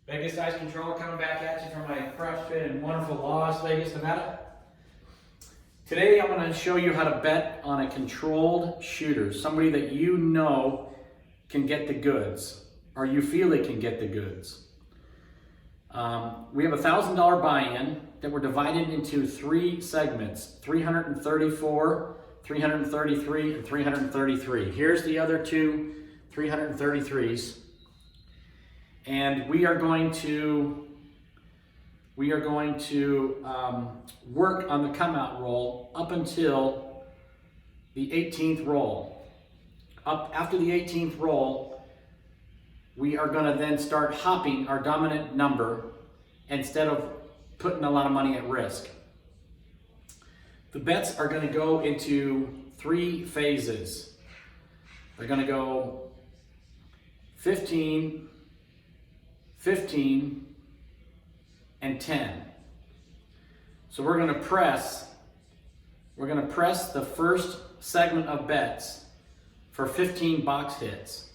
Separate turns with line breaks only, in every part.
Vegas Dice Controller coming back at you from my fresh fit in wonderful Las Vegas, Nevada. Today I'm going to show you how to bet on a controlled shooter, somebody that you know can get the goods, or you feel they can get the goods. We have a $1,000 buy-in that we're divided into three segments, 334, 333, and 333. Here's the other two 333s. And we are going to work on the come out roll up until the 18th roll. After the 18th roll, we are going to then start hopping our dominant number instead of putting a lot of money at risk. The bets are going to go into three phases. They're going to go 15, 15, and 10. So we're going to press the first segment of bets for 15 box hits.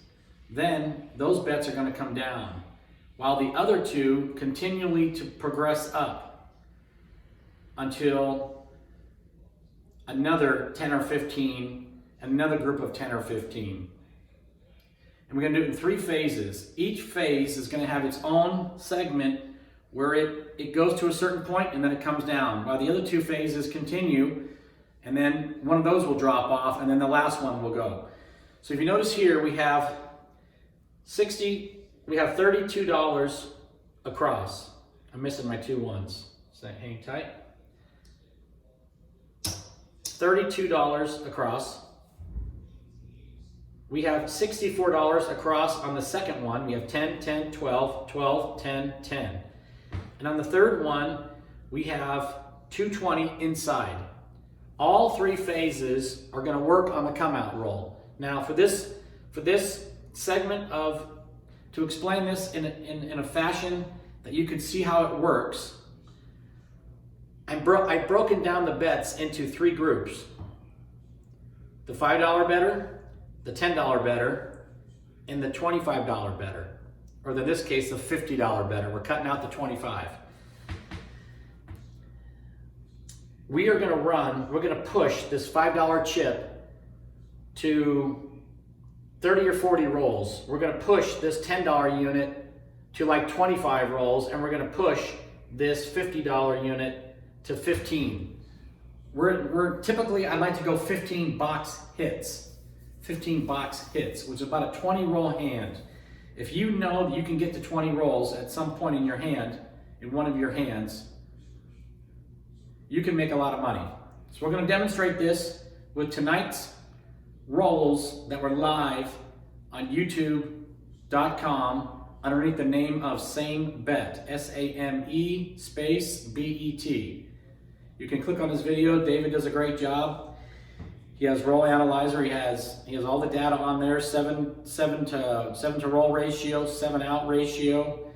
Then those bets are going to come down, while the other two continually to progress up until another 10 or 15, another group of 10 or 15. And we're going to do it in three phases. Each phase is going to have its own segment where it goes to a certain point and then it comes down, while the other two phases continue, and then one of those will drop off and then the last one will go. So if you notice here, we have $32 across. I'm missing my two ones. So hang tight. $32 across. We have $64 across on the second one. We have 10, 10, 12, 12, 10, 10. And on the third one, we have $220 inside. All three phases are going to work on the come out roll. Now for this segment to explain this in a fashion that you can see how it works, I've broken down the bets into three groups. The $5 better, the $10 better, and the $25 better. Or in this case, the $50 better. We're cutting out the 25. We're going to push this $5 chip to 30 or 40 rolls. We're going to push this $10 unit to like 25 rolls, and we're going to push this $50 unit to 15. We're typically, I like to go 15 box hits. 15 box hits, which is about a 20 roll hand. If you know that you can get to 20 rolls at some point in your hand, in one of your hands, you can make a lot of money. So we're going to demonstrate this with tonight's rolls that were live on youtube.com underneath the name of Same Bet, S-A-M-E space B-E-T. You can click on this video. David does a great job. He has roll analyzer. He has all the data on there. Seven to roll ratio, 7 out ratio.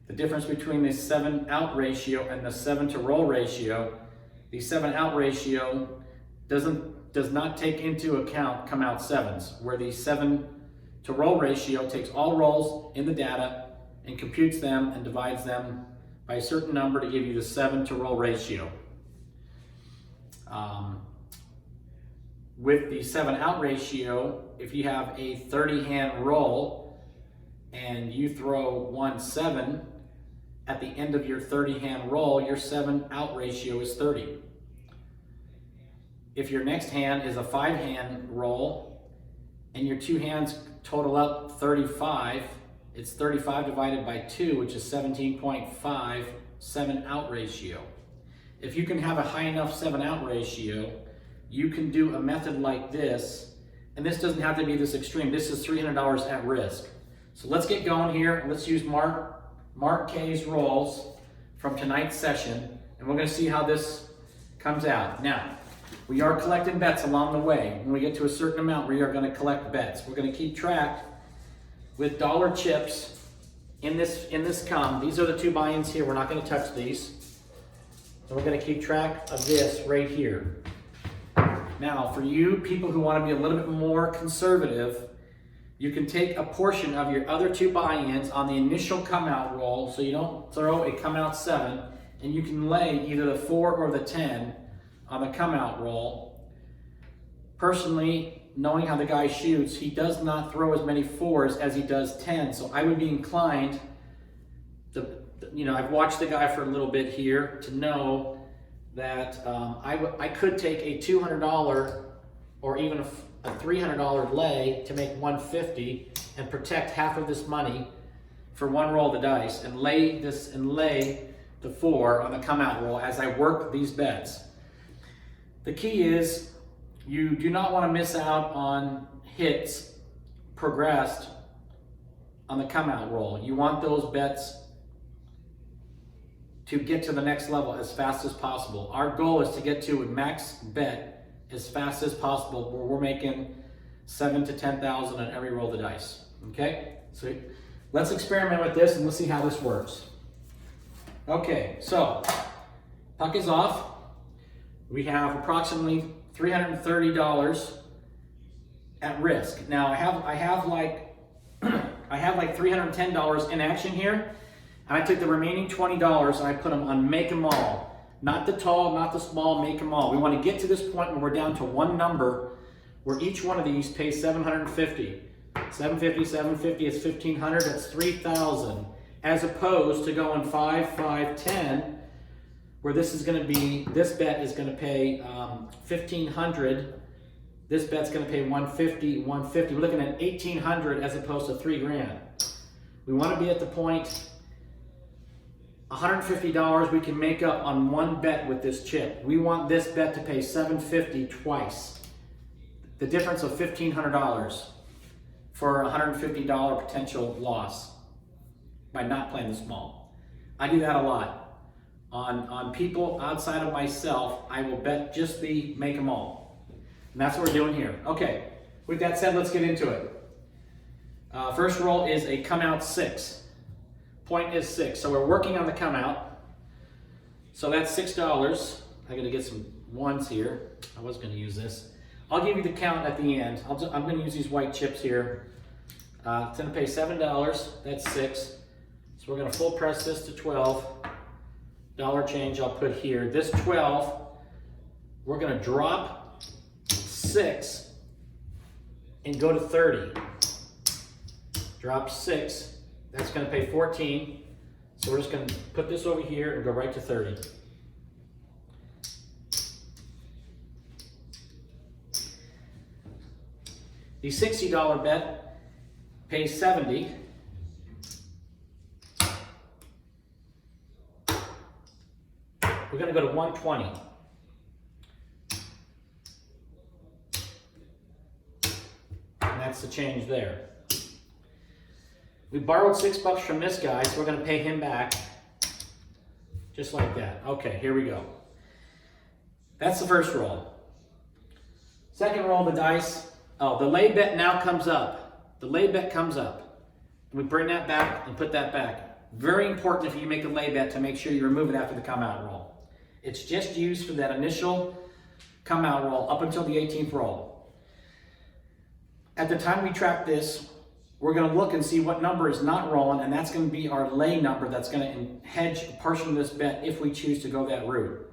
The difference between the 7 out ratio and the 7 to roll ratio. The 7 out ratio does not take into account come out sevens, where the 7 to roll ratio takes all rolls in the data and computes them and divides them by a certain number to give you the 7 to roll ratio. With the 7 out ratio, if you have a 30 hand roll and you throw 1-7 at the end of your 30 hand roll, your 7 out ratio is 30. If your next hand is a 5 hand roll and your two hands total up 35, it's 35 divided by 2, which is 17.5 7 out ratio. If you can have a high enough 7 out ratio, you can do a method like this, and this doesn't have to be this extreme. This is $300 at risk. So let's get going here. Let's use Mark K's rolls from tonight's session, and we're going to see how this comes out. Now, we are collecting bets along the way. When we get to a certain amount, we are going to collect bets. We're going to keep track with dollar chips in this come. These are the two buy-ins here. We're not going to touch these. So we're going to keep track of this right here. Now, for you people who want to be a little bit more conservative, you can take a portion of your other two buy-ins on the initial come-out roll, so you don't throw a come-out 7, and you can lay either the 4 or the 10 on the come-out roll. Personally, knowing how the guy shoots, he does not throw as many 4s as he does 10, so I would be inclined to, I've watched the guy for a little bit here to know that I could take a $200 or even a $300 lay to make $150 and protect half of this money for one roll of the dice and lay the 4 on the come out roll as I work these bets. The key is you do not want to miss out on hits progressed on the come out roll. You want those bets to get to the next level as fast as possible. Our goal is to get to a max bet as fast as possible, where we're making $7,000 to $10,000 on every roll of the dice. Okay, so let's experiment with this and let's see how this works. Okay, so puck is off. We have approximately $330 at risk. Now I have like $310 in action here, and I took the remaining $20 and I put them on make 'em all. Not the tall, not the small, make them all. We want to get to this point where we're down to one number where each one of these pays $750. $750 is $1,500, that's $3,000. As opposed to going 5, 5, 10, where this bet is going to pay $1,500. This bet's going to pay $150, $150. We're looking at $1,800 as opposed to $3,000. We want to be at the point $150 we can make up on one bet with this chip. We want this bet to pay $750 twice. The difference of $1,500 for a $150 potential loss by not playing the small. I do that a lot. On people outside of myself, I will bet just the make 'em all. And that's what we're doing here. Okay, with that said, let's get into it. First roll is a come out 6. Point is 6, so we're working on the come out. So that's $6. I gotta get some ones here. I was gonna use this. I'll give you the count at the end. I'm gonna use these white chips here. It's gonna pay $7, that's 6. So we're gonna full press this to 12. Dollar change I'll put here. This 12, we're gonna drop 6 and go to 30. Drop 6. That's going to pay 14, so we're just going to put this over here and go right to 30. The $60 bet pays 70. We're going to go to 120. And that's the change there. We borrowed $6 from this guy, so we're going to pay him back just like that. Okay, here we go. That's the first roll. Second roll of the dice. Oh, the lay bet now comes up. The lay bet comes up. We bring that back and put that back. Very important if you make a lay bet to make sure you remove it after the come out roll. It's just used for that initial come out roll up until the 18th roll. At the time we track this, we're going to look and see what number is not rolling, and that's going to be our lay number that's going to hedge a portion of this bet if we choose to go that route.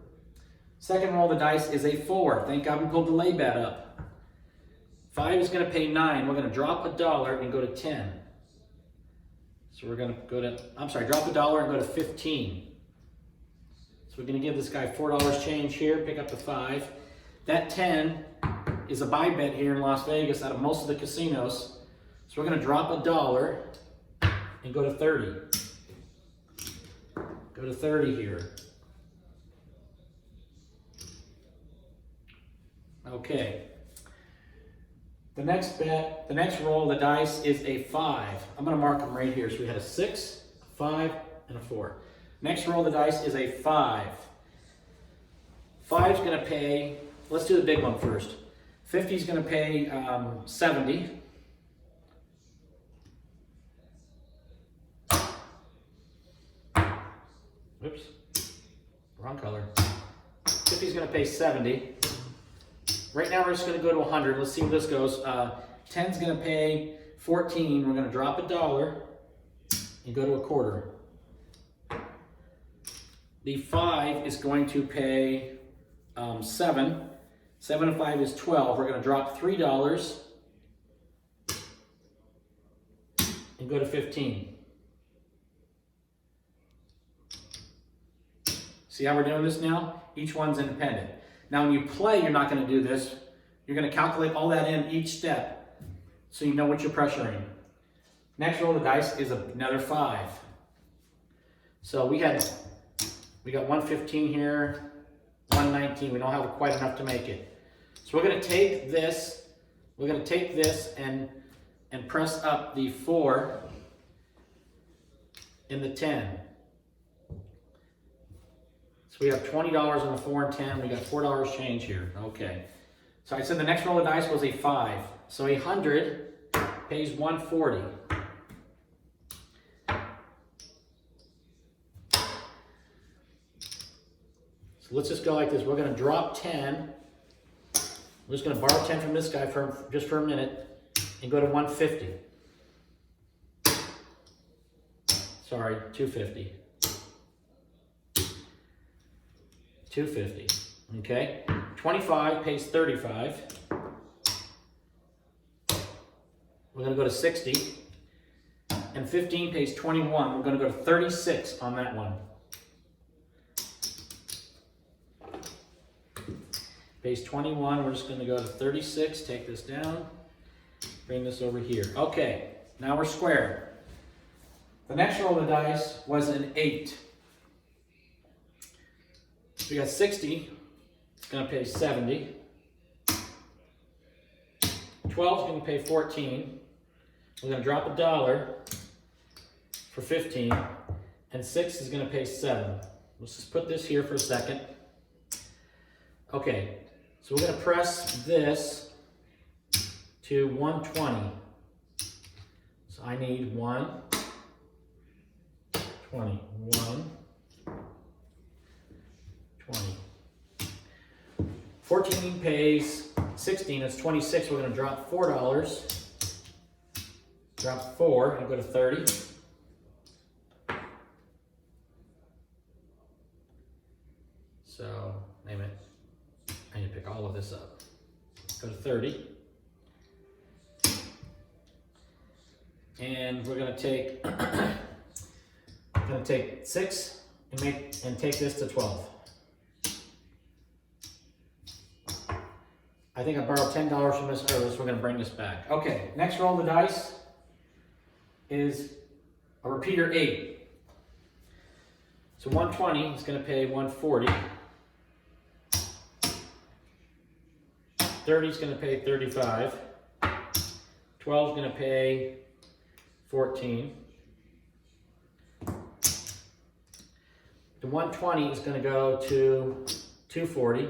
Second roll of the dice is a 4. Thank God we pulled the lay bet up. 5 is going to pay 9. We're going to drop $1 and go to 10. So we're going to go to, drop $1 and go to 15. So we're going to give this guy $4 change here, pick up the 5. That 10 is a buy bet here in Las Vegas out of most of the casinos. So we're going to drop $1 and go to 30. Go to 30 here. Okay. The next roll of the dice is a 5. I'm going to mark them right here. So we had a 6, a 5, and a 4. Next roll of the dice is a 5. 5 is going to pay, let's do the big one first. 50 is going to pay 70. Oops, wrong color. 50 is going to pay 70. Right now we're just going to go to 100. Let's see where this goes. 10 is going to pay 14, we're gonna drop $1 and go to a quarter. The 5 is going to pay 7. 7 and 5 is 12. We're gonna drop $3 and go to 15. See how we're doing this now? Each one's independent. Now when you play, you're not gonna do this. You're gonna calculate all that in each step so you know what you're pressuring. Next roll of the dice is another 5. So we got 115 here, 119. We don't have quite enough to make it. So we're gonna take this, and press up the 4 in the 10. So we have $20 on the 4 and 10. We got $4 change here. Okay. So I said the next roll of dice was a 5. So 100 pays 140. So let's just go like this. We're going to drop 10. We're just going to borrow 10 from this guy just for a minute and go to 150. Sorry, 250. 250. Okay. 25 pays 35. We're going to go to 60. And 15 pays 21. We're going to go to 36 on that one. Pays 21. We're just going to go to 36. Take this down. Bring this over here. Okay. Now we're square. The next roll of the dice was an 8. We got 60. It's going to pay 70. 12 is going to pay 14. We're going to drop $1 for 15. And 6 is going to pay 7. Let's just put this here for a second. Okay, so we're going to press this to 120. So I need 120. 120. 14 pays 16, it's 26. We're going to drop $4. Drop 4 and go to 30. So, name it. I need to pick all of this up. Go to 30. And we're going to take 6 and take this to 12. I think I borrowed $10 from this earlier, so we're going to bring this back. Okay, next roll of the dice is a repeater 8. So 120 is going to pay 140. 30 is going to pay 35. 12 is going to pay 14. The 120 is going to go to 240.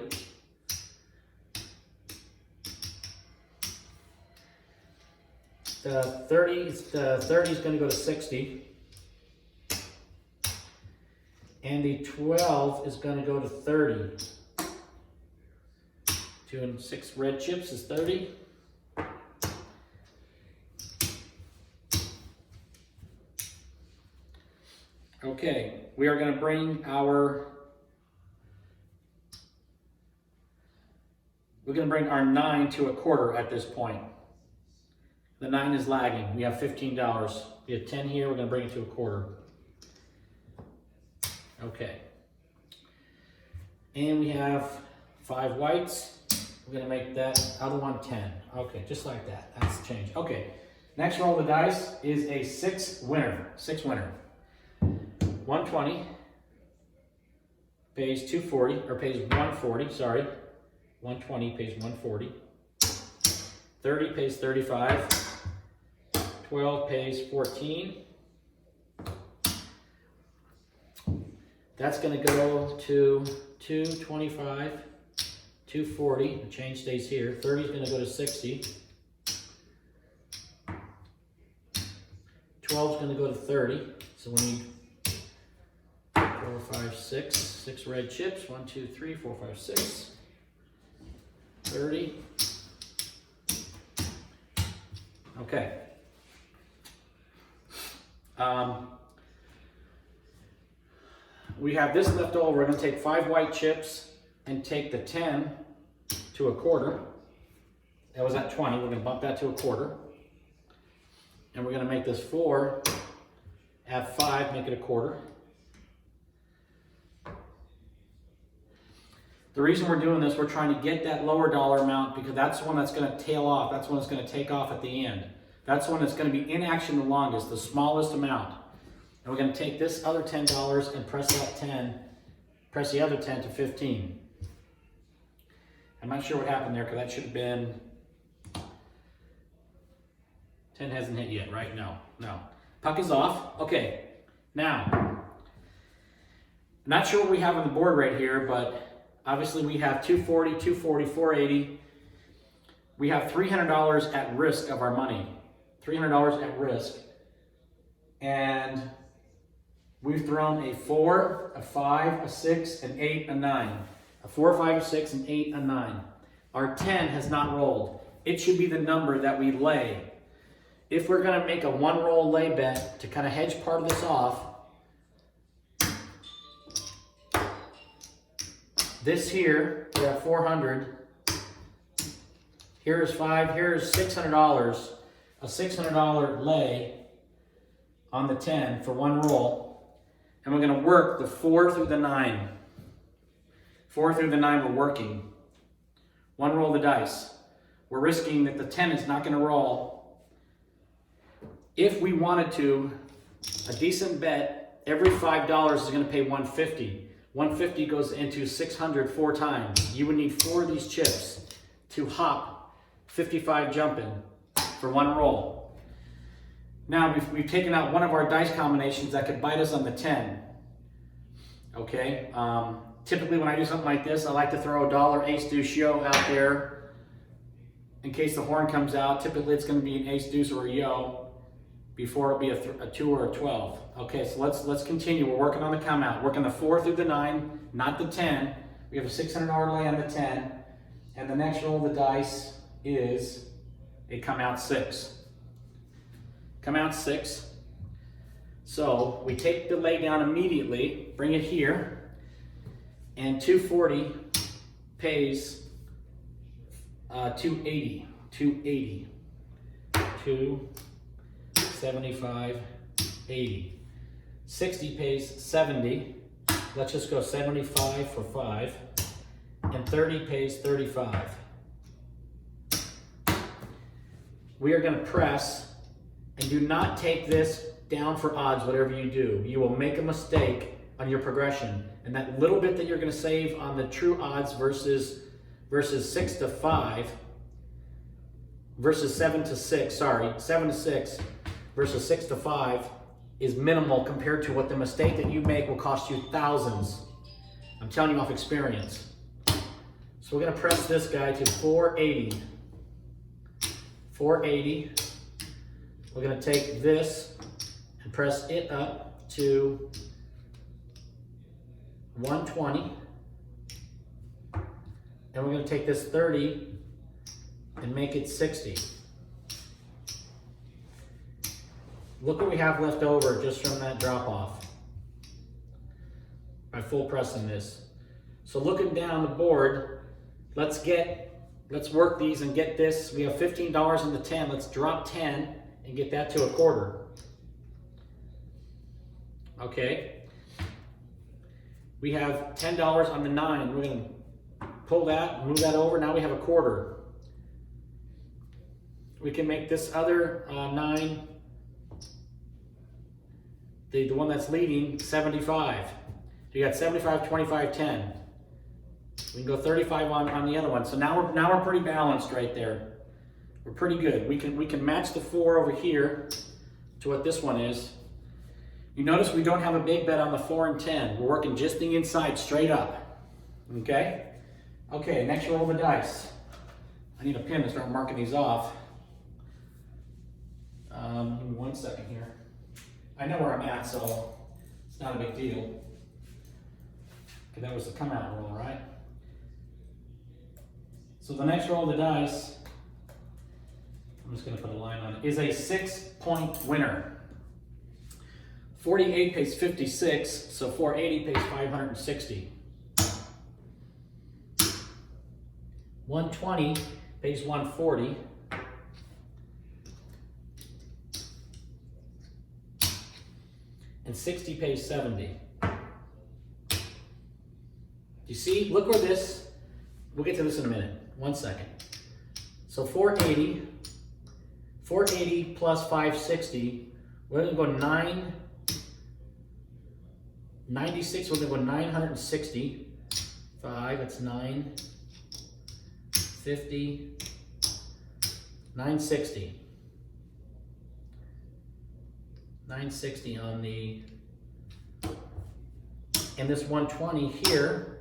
The 30 is going to go to 60. And the 12 is going to go to 30. 2 and 6 red chips is 30. Okay, we are going to bring our 9 to a quarter at this point. The 9 is lagging. We have $15. We have 10 here. We're going to bring it to a quarter. Okay. And we have 5 whites. We're going to make that other one 10. Okay, just like that. That's the change. Okay. Next roll of the dice is a 6 winner. 6 winner. 120 pays 240, or pays 140, sorry. 120 pays 140. 30 pays 35. 12 pays 14. That's going to go to 225, 240. The change stays here. 30 is going to go to 60. 12 is going to go to 30. So we need 4, 5, 6. 6 red chips. 1, 2, 3, 4, 5, 6. 30. Okay. We have this left over. We're going to take 5 white chips and take the 10 to a quarter. That was at 20. We're going to bump that to a quarter. And we're going to make this 4 at 5, make it a quarter. The reason we're doing this, we're trying to get that lower dollar amount because that's the one that's going to tail off. That's the one that's going to take off at the end. That's the one that's going to be in action the longest, the smallest amount. And we're going to take this other $10 and press that 10, press the other 10 to 15. I'm not sure what happened there because that should have been, 10 hasn't hit yet, right? No. Puck is off. Okay, now, not sure what we have on the board right here, but obviously we have 240, 240, 480. We have $300 at risk of our money. $300 at risk. And we've thrown a 4, a 5, a 6, an 8, a 9. A 4, 5, a 6, an 8, a 9. Our 10 has not rolled. It should be the number that we lay. If we're going to make a 1-roll lay bet to kind of hedge part of this off, this here, we're at 400. Here's 5, here's $600. A $600 lay on the 10 for 1 roll. And we're going to work the 4 through the 9. 4 through the 9 we're working. 1 roll of the dice. We're risking that the 10 is not going to roll. If we wanted to, a decent bet, every $5 is going to pay $150. $150 goes into 600 4 times. You would need 4 of these chips to hop 55 jumping for 1 roll. Now we've taken out one of our dice combinations that could bite us on the 10. Okay. Typically when I do something like this, I like to throw a $1 ace deuce yo out there in case the horn comes out. Typically it's going to be an ace deuce or a yo before it'll be a 2 or a 12. Okay, so let's continue. We're working on the come out. Working the 4 through the 9, not the 10. We have a $600 lay on the 10. And the next roll of the dice is a come out 6. Come out 6. So we take the lay down immediately, bring it here, and 240 pays 280. 280. 275, 80. 60 pays 70. Let's just go 75 for 5. And 30 pays 35. We are going to press, and do not take this down for odds, whatever you do. You will make a mistake on your progression. And that little bit that you're going to save on the true odds versus 6 to 5, versus 7 to 6, 7 to 6 versus 6 to 5 is minimal compared to what the mistake that you make will cost you thousands. I'm telling you off experience. So we're going to press this guy to 480. 480. We're going to take this and press it up to 120. And we're going to take this 30 and make it 60. Look what we have left over just from that drop off by full pressing this. So looking down the board, let's work these and get this. We have $15 in the 10. Let's drop 10 and get that to a quarter. Okay. We have $10 on the 9. We're going to pull that, move that over. Now we have a quarter. We can make this other 9, the one that's leading, 75. So you got 75, 25, 10. We can go 35 on the other one. So now we're pretty balanced right there. We're pretty good. We can match the 4 over here to what this one is. You notice we don't have a big bet on the 4 and 10. We're working just the inside straight up. Okay? Okay, next roll of the dice. I need a pen to start marking these off. Give me 1 second here. I know where I'm at, so it's not a big deal. Okay, that was the come out roll, right? So the next roll of the dice, I'm just going to put a line on it, is a 6-point winner. 48 pays 56, so 480 pays 560. 120 pays 140. And 60 pays 70. You see, look where this, we'll get to this in a minute, 1 second. So 480 plus 560, we're gonna go 996, we're gonna go 960. 5, that's 950, 960. 960 on the, and this 120 here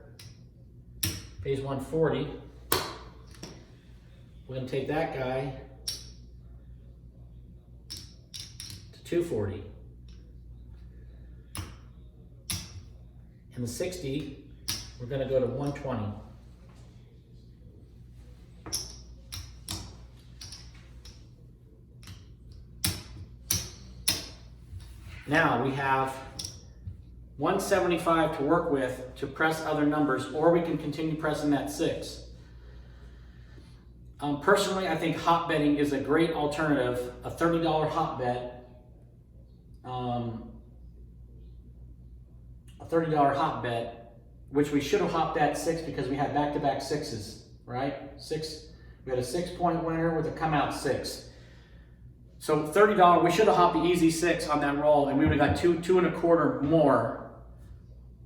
pays 140. We're gonna take that guy to 240. And the 60, we're gonna go to 120. Now we have 175 to work with to press other numbers, or we can continue pressing that 6. Personally, I think hot betting is a great alternative. A $30 hot bet, which we should have hopped at 6 because we had back-to-back 6s, right? 6. We had a 6-point winner with a come-out 6. So $30, we should have hopped the easy 6 on that roll, and we would have got 2 1/4 more,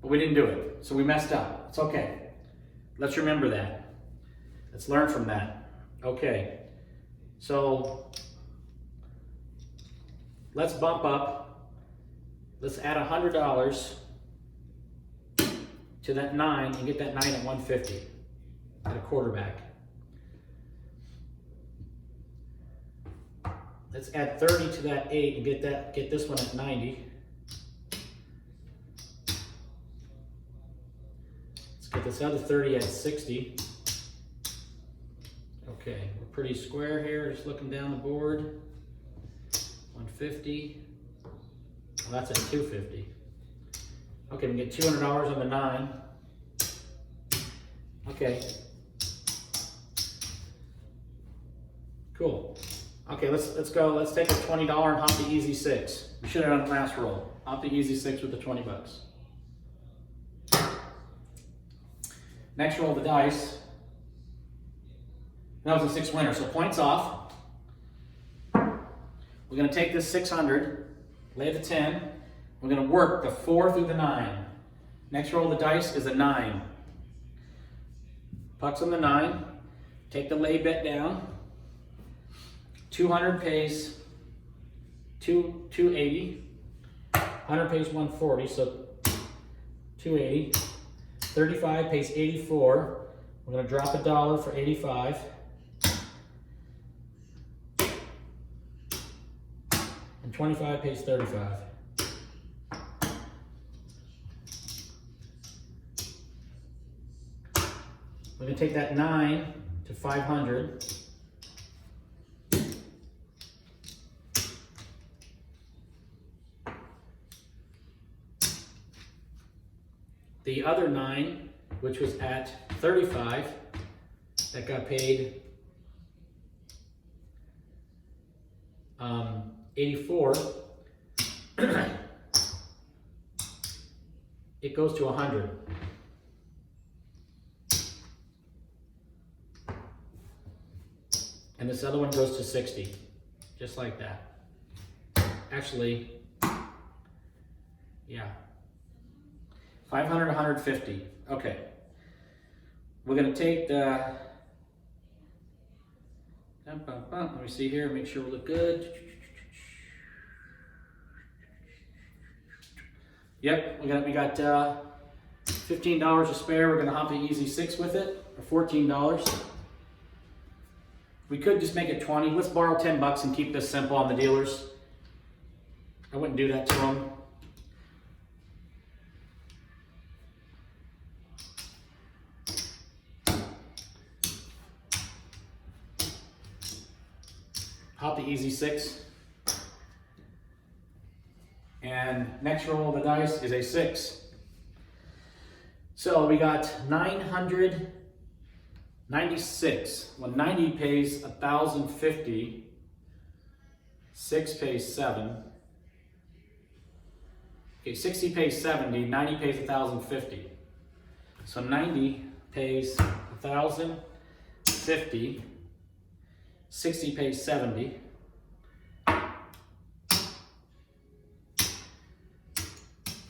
but we didn't do it. So we messed up. It's okay. Let's remember that. Let's learn from that. Okay. So let's bump up. Let's add $100 to that 9 and get that 9 at 150 at a quarterback. Let's add 30 to that 8 and get this one at 90. Let's get this other 30 at 60. Okay, we're pretty square here, just looking down the board. 150. Well, that's at 250. Okay, we get $200 on the 9. Okay. Cool. Okay, let's go. Let's take a $20 and hop the easy 6. We should have done the last roll. Hop the easy 6 with the 20 bucks. Next roll the dice. That was a 6 winner, so points off. We're gonna take this 600, lay the 10. We're gonna work the 4 through the 9. Next roll of the dice is a 9. Pucks on the 9. Take the lay bet down. 200 pays 280. 100 pays 140, so 280. 35 pays 84. We're gonna drop $1 for 85. And 25 pays 35. We're gonna take that 9 to 500. The other 9, which was at 35, that got paid 84. It goes to 100. And this other one goes to 60, just like that. Actually, yeah. 500, 150. Okay. We're going to take the... Let me see here, make sure we look good. Yep, we got $15 to spare. We're going to hop the easy 6 with it, or $14. We could just make it 20. Let's borrow 10 bucks and keep this simple on the dealers. I wouldn't do that to them. Hop the easy 6. And And next roll of the dice is a 6. So we got 996. When 90 pays 1,050, 6 pays 7. Okay, 60 pays 70, 90 pays 1,050. So 90 pays 1,050, 60 pays 70.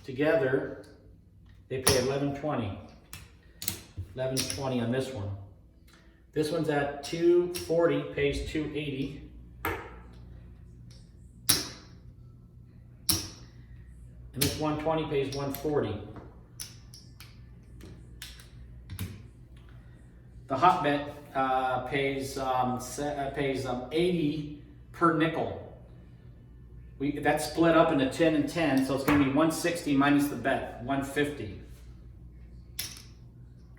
Together, they pay 1120. 1120 on this one. This one's at 240, pays 280. And this 120 pays 140. The hot bet pays 80 per nickel. That's split up into 10 and 10, so it's going to be 160 minus the bet, 150.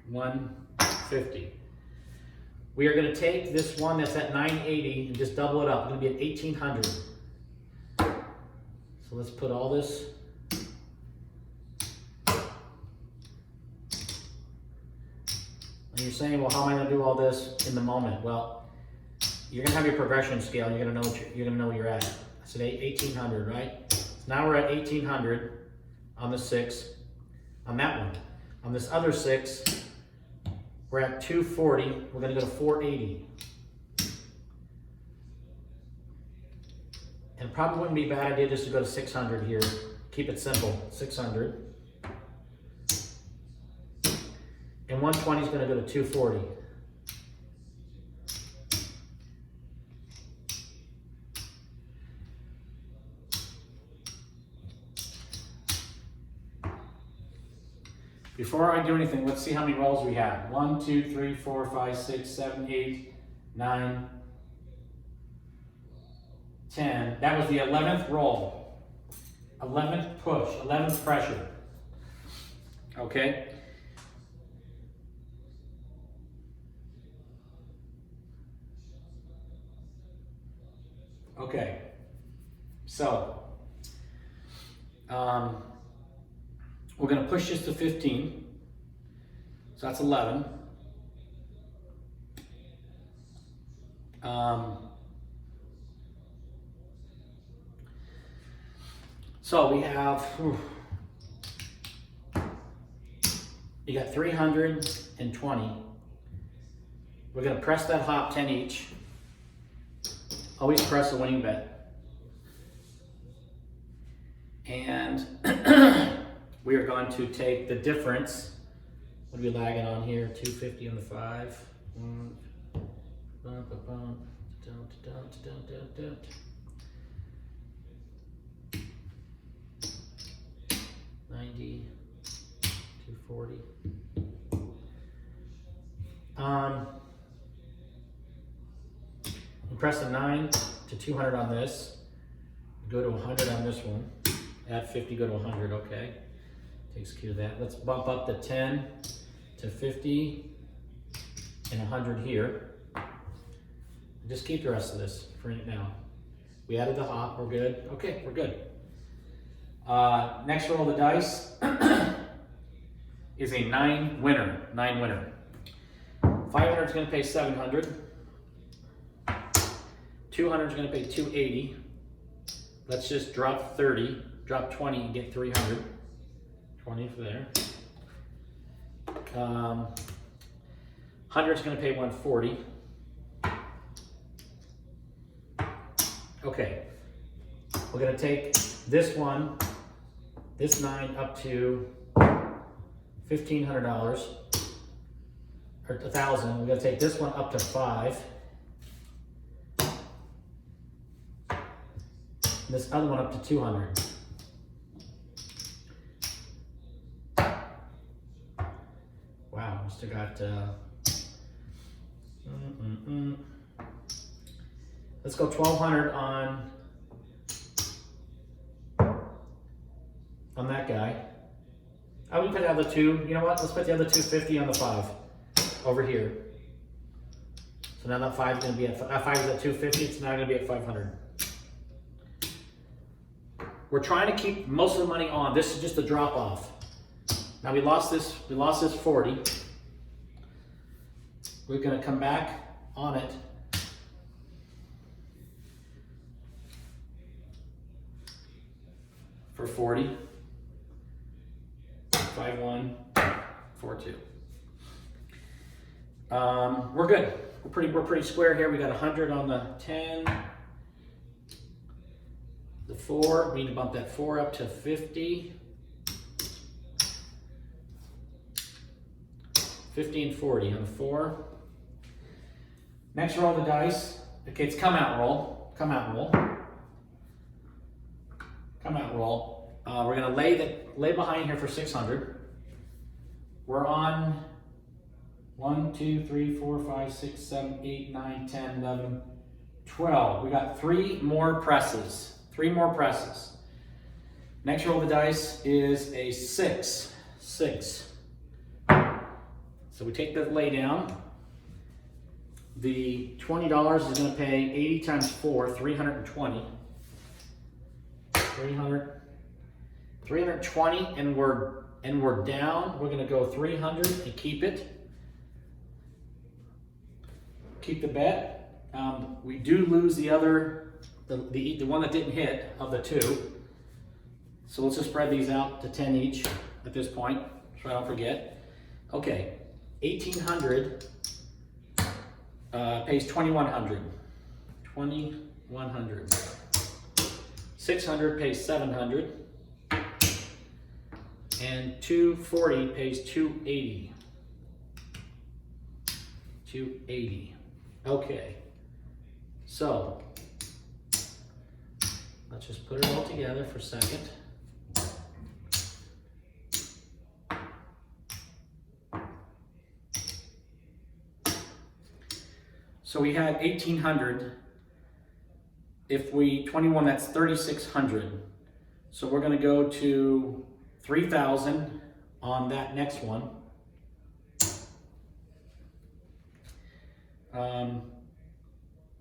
150. We are going to take this one that's at 980 and just double it up. It's going to be at 1,800. So let's put all this. And you're saying, well, how am I going to do all this in the moment? Well, you're going to have your progression scale. And you're going to know where you're at. I said 1,800, right? So now we're at 1,800 on the 6, on that one. On this other 6, we're at 240. We're going to go to 480. And probably wouldn't be a bad idea just to go to 600 here. Keep it simple, 600. And 120 is going to go to 240. Before I do anything, let's see how many rolls we have. 1, 2, 3, 4, 5, 6, 7, 8, 9, 10. That was the 11th roll. 11th push, 11th pressure. Okay? Okay. So, we're going to push this to 15. So that's 11. So we have, you got 320. We're going to press that hop 10 each. Always press a winning bet. And we are going to take the difference. What are we lagging on here? 250 on the 5. 90, 240. Press a 9 to 200 on this. Go to 100 on this one. Add 50, go to 100, okay. Takes care of that. Let's bump up the 10 to 50 and 100 here. Just keep the rest of this for now. We added the hop, we're good. Okay, we're good. Next roll of the dice is a 9 winner. 9 winner. 500 is going to pay 700. 200 is going to pay 280. Let's just drop 30, drop 20 and get 300. 20 for there. 100 is going to pay 140. Okay. We're going to take this one, this 9 up to $1,500 or $1,000. We're going to take this one up to 5. This other one up to 200. Wow, we still got, let's go 1,200 on that guy. I would put the other 2, you know what, let's put the other 250 on the 5 over here. So now that 5 is going to be at, 5 is at 250, it's now going to be at 500. We're trying to keep most of the money on. This is just a drop off. Now we lost this 40. We're gonna come back on it. For 40. 5142. We're good. We're pretty square here. We got 100 on the 10. The 4, we need to bump that 4 up to 50. 50 and 40 on the 4. Next roll the dice. Okay, it's come out roll. Come out roll. Come out roll. We're gonna lay behind here for 600. We're on 1, 2, 3, 4, 5, 6, 7, 8, 9, 10, 11, 12. We got 3 more presses. 3 more presses. Next roll of the dice is a 6. 6. So we take the lay down. The $20 is going to pay 80 times 4, 320. 320, and we're down. We're going to go 300 and keep it. Keep the bet. We do lose the other. The one that didn't hit of the 2. So let's just spread these out to 10 each at this point, so I don't forget. Okay, 1800 pays 2100. 2100. 600 pays 700. And 240 pays 280. 280. Okay. So let's just put it all together for a second. So we had 1800. If we 21, that's 3600. So we're going to go to 3000 on that next one.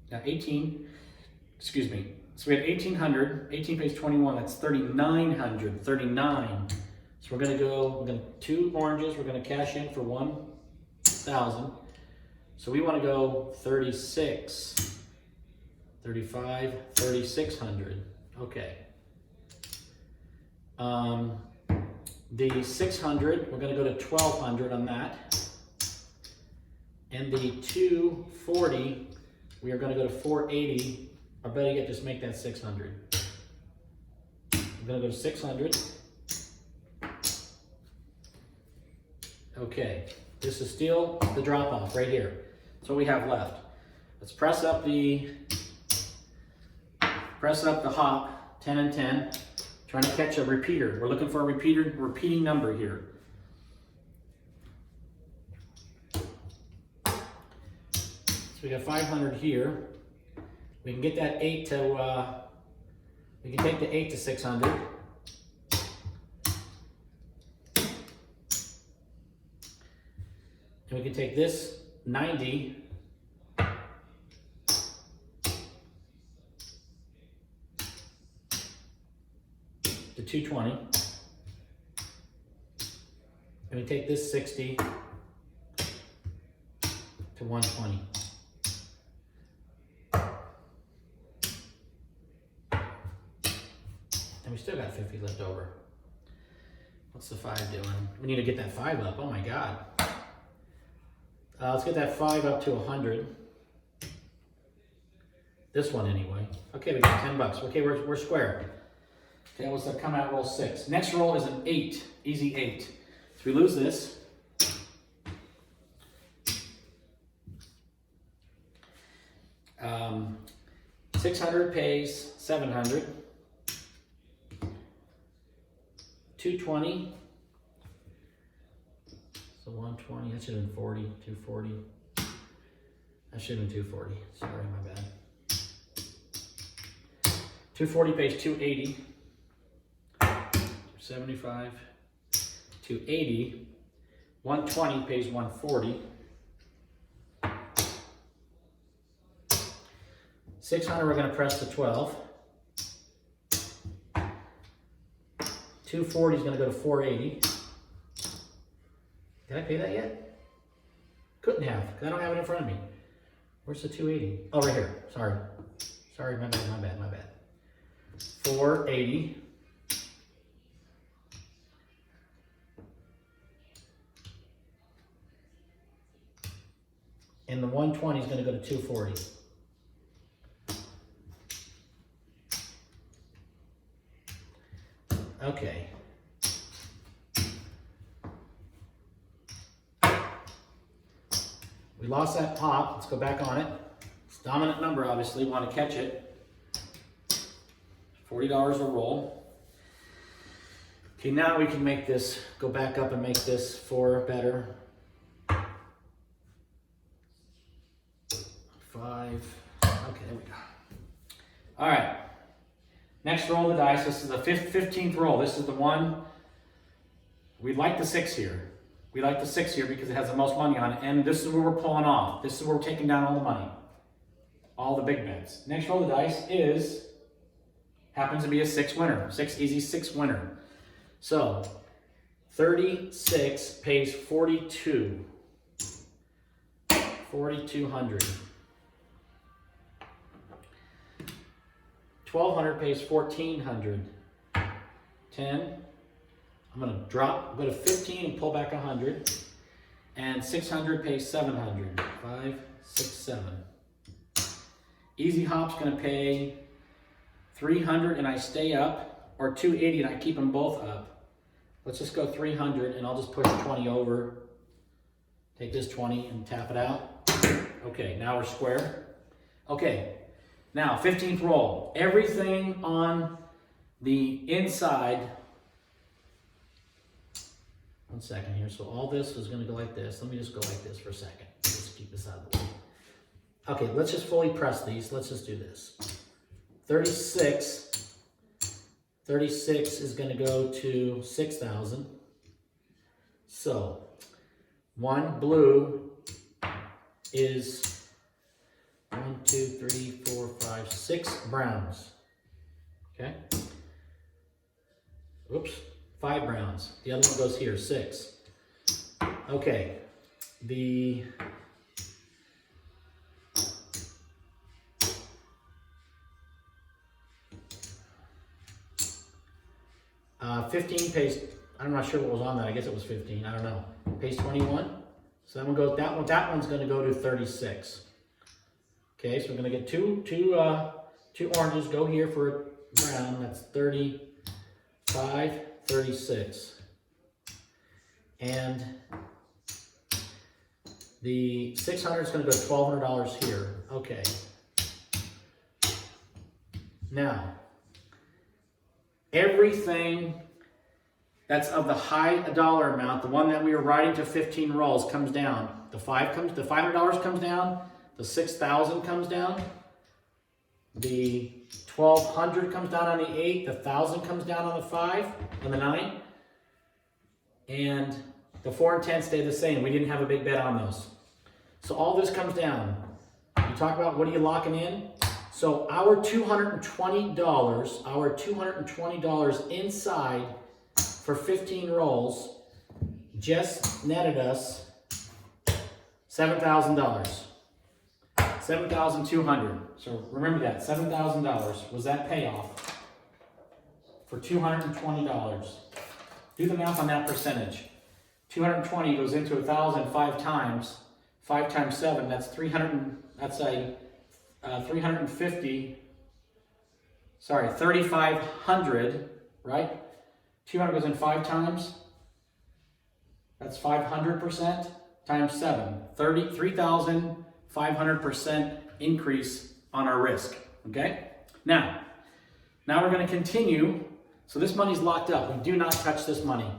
Now 18, excuse me. So we had 1800, 18 pays 21, that's 3900, 39. So we're gonna 2 oranges, we're gonna cash in for 1000. So we wanna go 36, 35, 3600, okay. The 600, we're gonna go to 1200 on that. And the 240, we are gonna go to 480. Or better yet, just make that 600. I'm gonna go to 600. Okay, this is still the drop off right here. That's what we have left. Let's press up the hop, 10 and 10. Trying to catch a repeater. We're looking for a repeating number here. So we got 500 here. We can get that 8 to, we can take the 8 to 600. And we can take this 90 to 220. And we take this 60 to 120. And we still got 50 left over. What's the 5 doing? We need to get that 5 up. Oh my God. Let's get that 5 up to 100. This one anyway. Okay, we got 10 bucks. Okay, we're square. Okay, let's come out roll 6. Next roll is an 8. Easy 8. So we lose this. Um, 600 pays 700. 220. So 120. That should have been 40. 240. That should have been 240. Sorry, my bad. 240 pays 280. 75. 280. 120 pays 140. 600 we're going to press to 12. 240 is going to go to 480. Did I pay that yet? Couldn't have, because I don't have it in front of me. Where's the 280? Oh, right here. Sorry. Sorry, my bad. 480. And the 120 is going to go to 240. Okay. We lost that pop. Let's go back on it. It's a dominant number, obviously. We want to catch it. $40 a roll. Okay, now we can make this, go back up and make this 4 better. 5. Okay, there we go. All right. Next roll of the dice. This is the 15th roll. This is the one. We like the 6 here. We like the 6 here because it has the most money on it. And this is where we're pulling off. This is where we're taking down all the money. All the big bets. Next roll of the dice happens to be a 6 winner. 6 easy 6 winner. So 36 pays 42. 4,200. 1,200 pays 1,400. 10. I'm going to drop, go to 15 and pull back 100. And 600 pays 700. 5, 6, 7. Easy Hop's going to pay 300 and I stay up, or 280 and I keep them both up. Let's just go 300 and I'll just push 20 over. Take this 20 and tap it out. Okay, now we're square. Okay, now 15th roll. Everything on the inside. One second here. So all this is going to go like this. Let me just go like this for a second. Just keep this out of the way. Okay, let's just fully press these. Let's just do this. 36 is going to go to 6,000. So, one blue is 1, 2, 3, 4, 5, 6 browns. Okay? Oops, 5 browns. The other one goes here, 6. Okay, the 15 pays, I'm not sure what was on that. I guess it was 15. I don't know. Pays 21. So that one goes. That one's going to go to 36. Okay, so we're going to get two oranges. Go here for brown. That's 35, 36, and the 600 is going to go $1,200 here. Okay. Now, everything that's of the high dollar amount, the one that we were riding to 15 rolls, comes down. The $500 comes down. The 6,000 comes down. The 1,200 comes down on the 8. The 1,000 comes down on the 5 and the 9. And the 4 and 10 stay the same. We didn't have a big bet on those. So all this comes down. You talk about what are you locking in? So our $220 inside for 15 rolls just netted us $7,000. $7,200. So remember that, $7,000 was that payoff for $220. Do the math on that percentage. 220 goes into 1,000 5 times. 5 times 7, that's 300. That's a 350. Sorry, 3,500. Right? 200 goes in 5 times. That's 500% times 7. 3,500% increase on our risk. Okay? Now we're going to continue. So this money's locked up. We do not touch this money.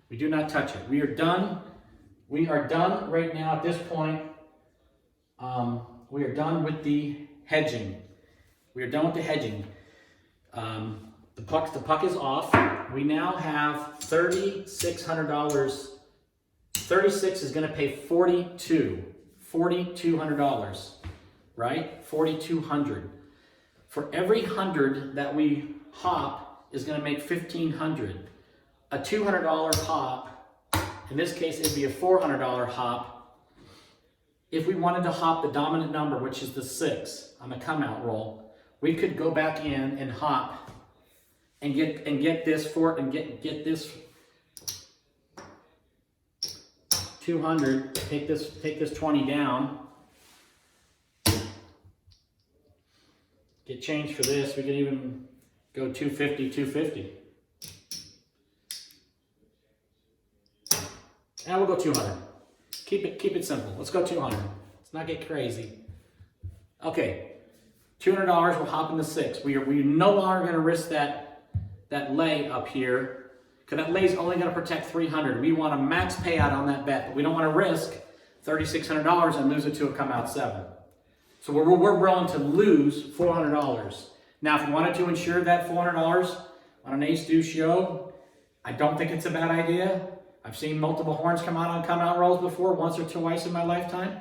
We do not touch it. We are done. We are done right now at this point. We are done with the hedging. We are done with the hedging. The puck is off. We now have $3,600. 36 is going to pay $4,200, right? $4,200. For every 100 that we hop is going to make $1,500. A $200 hop, in this case it'd be a $400 hop. If we wanted to hop the dominant number, which is the 6 on the come out roll, we could go back in and hop and get this 200, take this 20 down, get change for this. We could even go 250, 250. And we'll go 200. Keep it simple. Let's go 200. Let's not get crazy. Okay, $200. We'll hop into 6. We're no longer going to risk that lay up here, because that lay is only going to protect 300. We want a max payout on that bet, but we don't want to risk $3,600 and lose it to a come out 7. So we're willing to lose $400. Now, if you wanted to insure that $400 on an ace deuce show, I don't think it's a bad idea. I've seen multiple horns come out on come out rolls before, once or twice in my lifetime.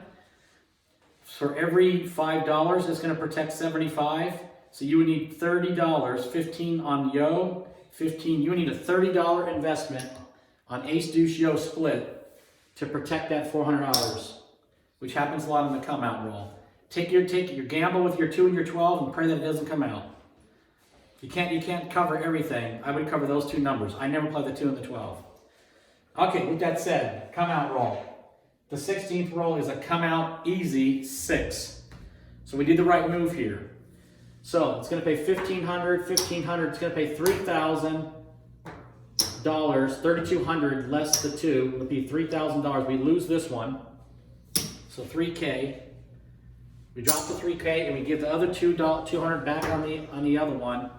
For every $5, it's going to protect 75. So you would need $30, 15 on yo, 15. You would need a $30 investment on ace deuce yo split to protect that $400, which happens a lot in the come out roll. Take your gamble with your 2 and your 12 and pray that it doesn't come out. You can't cover everything. I would cover those 2 numbers. I never play the 2 and the 12. Okay, with that said, come out roll. The 16th roll is a come out easy 6. So we did the right move here. So it's going to pay $1,500, $1,500. It's going to pay $3,000, $3,200 less the 2 would be $3,000. We lose this one, so $3K. We drop the $3K and we give the other $200 back on the other one.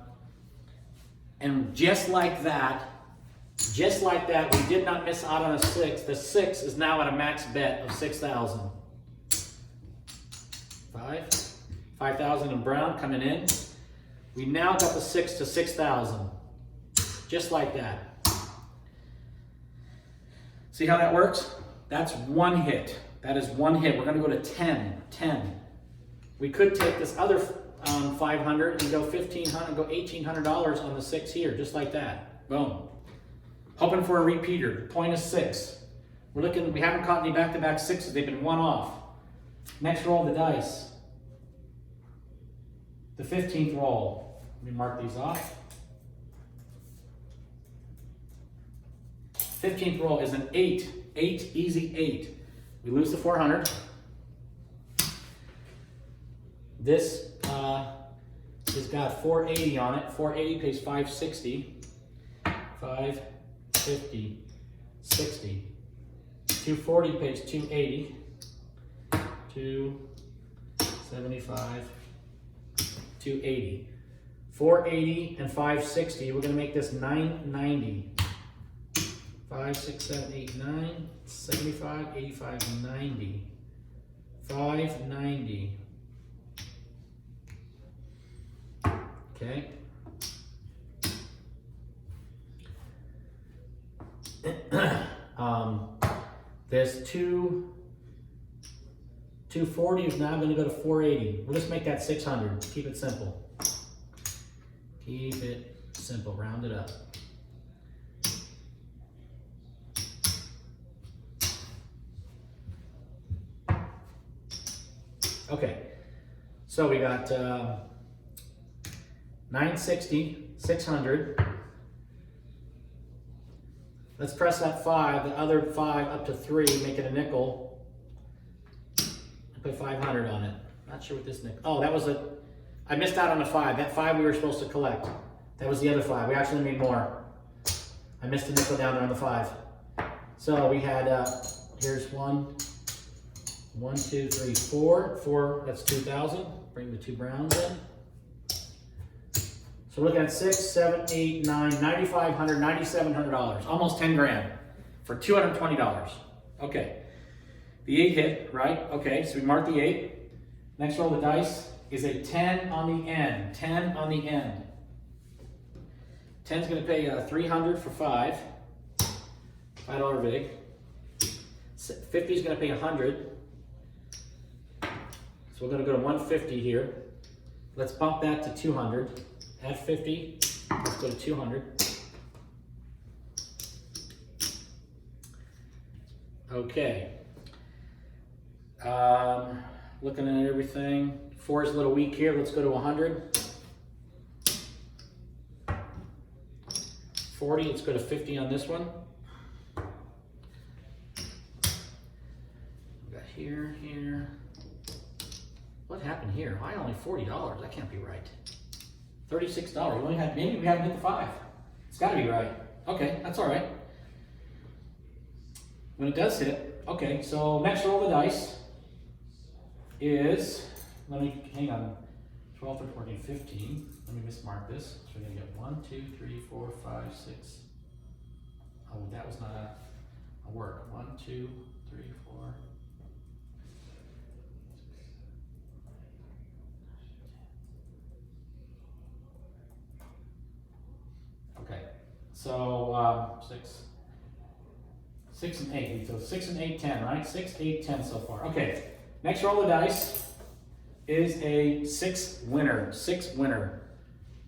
And just like that, we did not miss out on a 6. The 6 is now at a max bet of $6,000. 5,000 in brown coming in. We now got the 6 to 6,000. Just like that. See how that works? That's one hit. That is one hit. We're going to go to 10. We could take this other 500 and go 1,500, go $1,800 on the 6 here, just like that. Boom. Hoping for a repeater. The point is 6. We haven't caught any back-to-back 6s. They've been one off. Next roll of the dice. The 15th roll. Let me mark these off. 15th roll is an 8. 8, easy 8. We lose the 400. This has got 480 on it. 480 pays 560. 550, 60. 240 pays 280. 275, 280. 480 and 560. We're going to make this 990. 5, 6, 7, 8, 9, 75, 85, 90. 590. Okay. This 240 is now going to go to 480. We'll just make that 600. Keep it simple. Keep it simple. Round it up. Okay. So we got 960, 600. Let's press that 5, the other 5 up to 3, make it a nickel. I put 500 on it. Not sure what this nickel. Oh, I missed out on the 5. That 5 we were supposed to collect. That was the other 5. We actually made more. I missed a nickel down there on the 5. So we had, here's 1, 2, 3, 4. 4, that's 2,000. Bring the 2 browns in. So we're looking at 6, 7, 8, 9, $9,500, $9,700, almost 10 grand for $220. Okay, the 8 hit, right? Okay, so we mark the 8. Next roll of the dice is a 10 on the end. 10 on the end. 10 is going to pay 300 for 5. $5 vig. 50 is going to pay 100. So we're going to go to 150 here. Let's bump that to 200. At 50, Let's go to 200. Okay. Looking at everything. 4 is a little weak here. Let's go to 100. 40. Let's go to 50 on this one. We got here, here. What happened here? Why only $40? That can't be right. $36. Maybe we haven't hit the 5. It's got to be right. Okay, that's all right. When it does hit, okay, so next roll of the dice is, hang on, 12, 13, 14, 15. Let me mismark this. So we're going to get 1, 2, 3, 4, 5, 6. Oh, that was not a word. 1, 2, 3, 4. Okay, so 6 and 8. So 6 and 8, 10, right? 6, 8, 10 so far. Okay, next roll of dice is a 6 winner. 6 winner.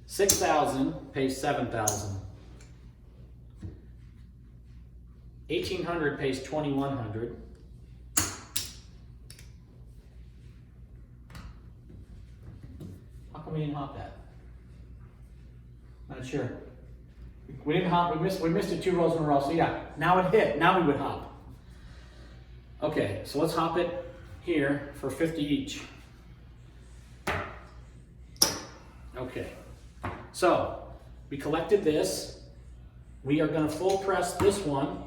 6,000 pays 7,000. 1,800 pays 2,100. How come we didn't hop that? Not sure. We didn't hop. We missed it 2 rolls in a row. So yeah, now it hit. Now we would hop. Okay, so let's hop it here for 50 each. Okay, so we collected this. We are going to full press this one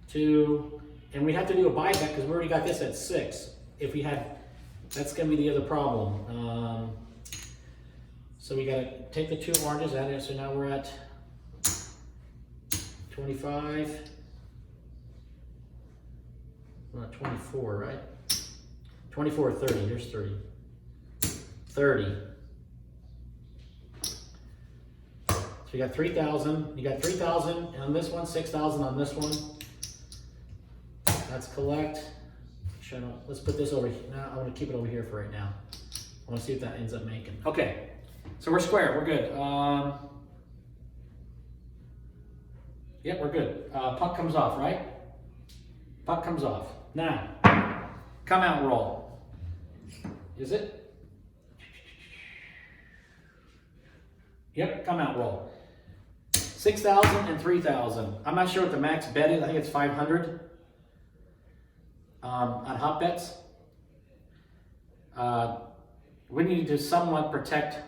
to, and we have to do a buyback because we already got this at 6. If we had, that's going to be the other problem. So we got to take the 2 oranges out of it. So now we're at 25. We're at 24, right? 24 or 30. Here's 30. 30. So you got 3,000. You got 3,000 on this one, 6,000 on this one. That's collect. Let's put this over here. Now I want to keep it over here for right now. I want to see if that ends up making. Okay. So we're square, we're good. Yep, we're good. Puck comes off, right? Puck comes off. Now, come out roll. Is it? Yep, come out roll. 6,000 and 3,000. I'm not sure what the max bet is. I think it's 500 on hot bets. We need to somewhat protect.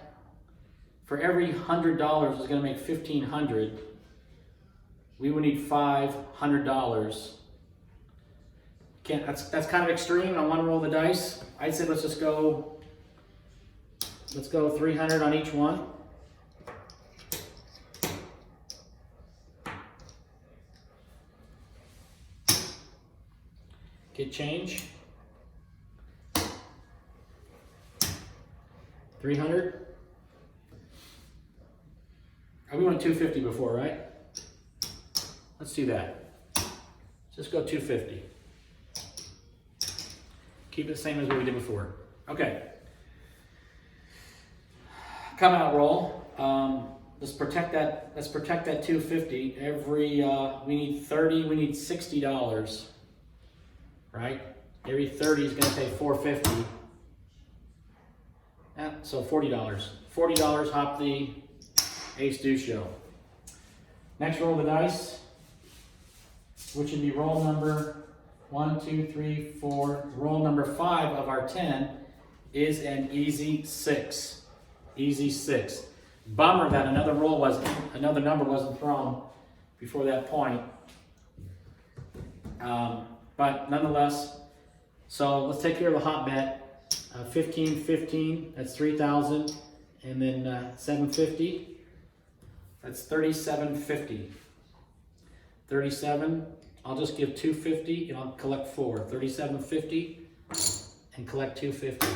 For every $100 is going to make $1,500. We would need $500. That's kind of extreme on one roll of the dice. I'd say let's go 300 on each one. Get change. 300. We went 250 before, right? Let's do that. Just go 250. Keep it the same as what we did before. Okay. Come out roll. Let's protect that. Let's protect that 250. We need 30. We need $60, right? Every 30 is going to pay 450. Yeah, so $40. $40. Hop the Ace Deuce show. Next roll of the dice, which would be roll number 1, 2, 3, 4. Roll number 5 of our 10 is an easy 6. Easy 6. Bummer that another number wasn't thrown before that point. But nonetheless, so let's take care of the hot bet. 15, 15. That's 3,000, and then 750. That's 3750. 37, I'll just give 250 and I'll collect 4. 3750 and collect 250.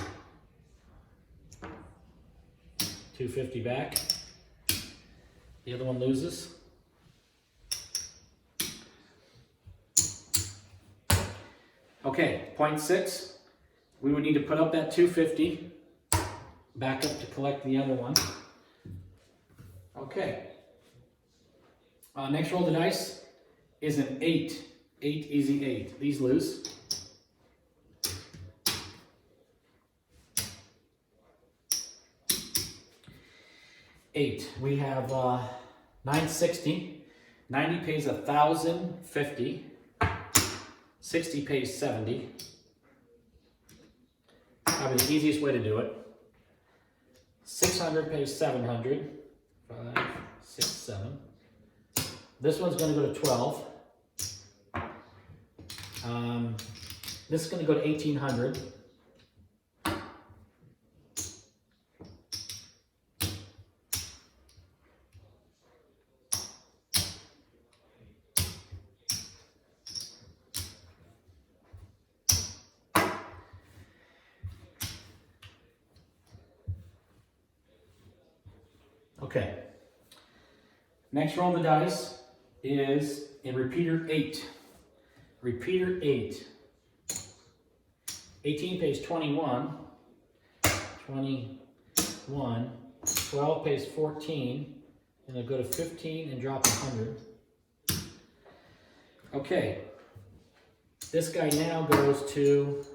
250 back. The other one loses. Okay, 0.6. We would need to put up that 250 back up to collect the other one. Okay. Next roll of the dice is an 8. 8, easy 8. These lose. Eight. We have 960. 90 pays 1,050. 60 pays 70. Probably the easiest way to do it. 600 pays 700. 5, 6, 7. This one's going to go to 12. This is going to go to 1,800. Okay. Next roll of the dice is a repeater 8. Repeater 8. 18 pays 21. 21. 12 pays 14. And it'll go to 15 and drop 100. Okay. This guy now goes to